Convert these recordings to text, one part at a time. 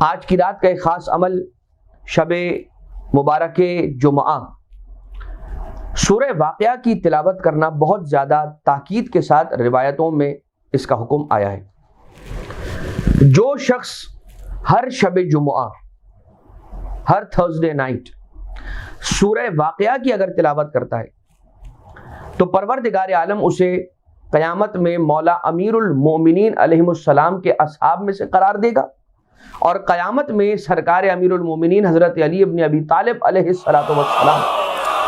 آج کی رات کا ایک خاص عمل شب مبارک جمعہ سورہ واقعہ کی تلاوت کرنا بہت زیادہ تاکید کے ساتھ روایتوں میں اس کا حکم آیا ہے۔ جو شخص ہر شب جمعہ، ہر تھرسڈے نائٹ سورہ واقعہ کی اگر تلاوت کرتا ہے تو پروردگار عالم اسے قیامت میں مولا امیر المومنین علیہ السلام کے اصحاب میں سے قرار دے گا، اور قیامت میں سرکار امیر المومنین حضرت علی ابن ابی طالب علیہ السلام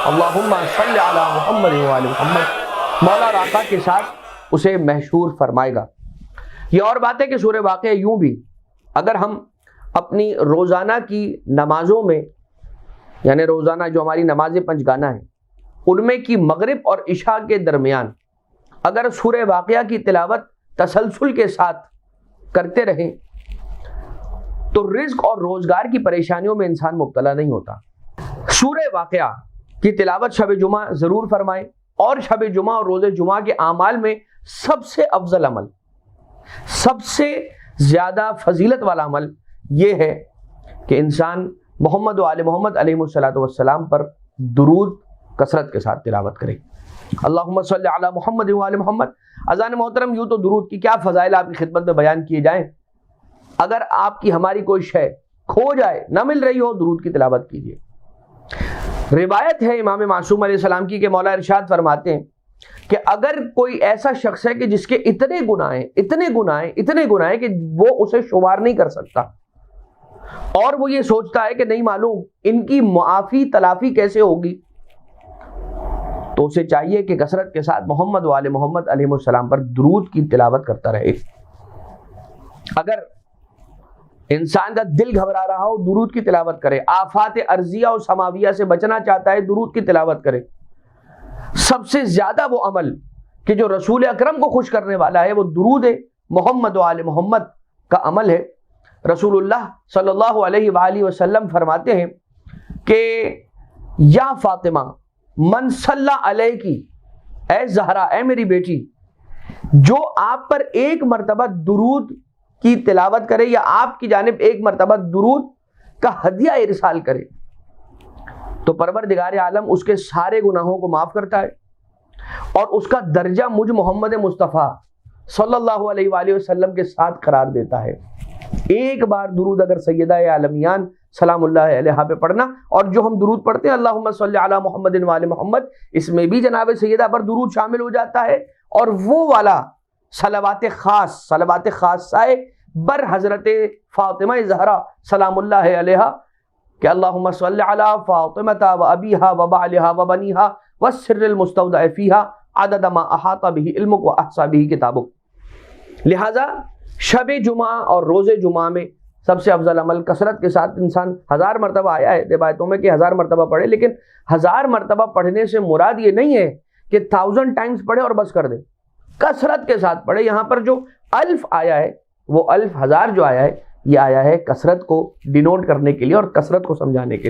اللہم صلی علی محمد وعلی محمد مولا آقا کے ساتھ اسے محشور فرمائے گا۔ یہ اور بات ہے کہ سورہ واقعہ یوں بھی اگر ہم اپنی روزانہ کی نمازوں میں، یعنی روزانہ جو ہماری نماز پنجگانہ ہیں ان میں کی مغرب اور عشاء کے درمیان اگر سورہ واقعہ کی تلاوت تسلسل کے ساتھ کرتے رہیں تو رزق اور روزگار کی پریشانیوں میں انسان مبتلا نہیں ہوتا۔ سورہ واقعہ کی تلاوت شب جمعہ ضرور فرمائیں، اور شب جمعہ اور روز جمعہ کے اعمال میں سب سے افضل عمل، سب سے زیادہ فضیلت والا عمل یہ ہے کہ انسان محمد و آل محمد علیہ السلام پر درود کثرت کے ساتھ تلاوت کرے۔ اللہم صلی علی محمد و آل محمد۔ اذان محترم، یوں تو درود کی کیا فضائل آپ کی خدمت میں بیان کیے جائیں، اگر آپ کی ہماری کوئی شے کھو جائے، نہ مل رہی ہو، درود کی تلاوت کیجیے۔ روایت ہے امام معصوم علیہ السلام کی کہ مولا ارشاد فرماتے ہیں کہ اگر کوئی ایسا شخص ہے کہ جس کے اتنے گناہ ہیں کہ وہ اسے شمار نہیں کر سکتا، اور وہ یہ سوچتا ہے کہ نہیں معلوم ان کی معافی تلافی کیسے ہوگی، تو اسے چاہیے کہ کثرت کے ساتھ محمد و آل محمد علیہ السلام پر درود کی تلاوت کرتا رہے۔ اگر انسان کا دل گھبرا رہا ہو، درود کی تلاوت کرے۔ آفات ارضیہ اور سماویہ سے بچنا چاہتا ہے، درود کی تلاوت کرے۔ سب سے زیادہ وہ عمل کہ جو رسول اکرم کو خوش کرنے والا ہے وہ درود محمد و آل محمد کا عمل ہے۔ رسول اللہ صلی اللہ علیہ وآلہ وسلم فرماتے ہیں کہ یا فاطمہ من صلی علیکی، اے زہرا، اے میری بیٹی، جو آپ پر ایک مرتبہ درود کی تلاوت کرے یا آپ کی جانب ایک مرتبہ درود کا ہدیہ ارسال کرے تو پروردگار عالم اس کے سارے گناہوں کو معاف کرتا ہے، اور اس کا درجہ مجھ محمد مصطفیٰ صلی اللہ علیہ وآلہ وسلم کے ساتھ قرار دیتا ہے۔ ایک بار درود اگر سیدہ عالمیان سلام اللہ علیہا پہ پڑھنا، اور جو ہم درود پڑھتے ہیں اللہم صلی علی محمد وعلی محمد، اس میں بھی جناب سیدہ پر درود شامل ہو جاتا ہے، اور وہ والا صلوات خاصہ بر حضرت فاطمہ زہرا سلام اللہ علیہا کہ اللہم صلی علی فاطمہ و ابیہا و بعلہا و بنیہا والسر المستودع فیہا عدد ما احاط به علمک و احصا به کتابک۔ لہذا شب جمعہ اور روز جمعہ میں سب سے افضل عمل کثرت کے ساتھ انسان 1000 مرتبہ آیا ہے روایتوں میں کہ 1000 مرتبہ پڑھے، لیکن 1000 مرتبہ پڑھنے سے مراد یہ نہیں ہے کہ 1000 ٹائمز پڑھے اور بس کر دے، کثرت کے ساتھ پڑھے۔ یہاں پر جو الف آیا ہے وہ الف 1000 جو آیا ہے یہ آیا ہے کثرت کو ڈینوٹ کرنے کے لیے اور کثرت کو سمجھانے کے لیے۔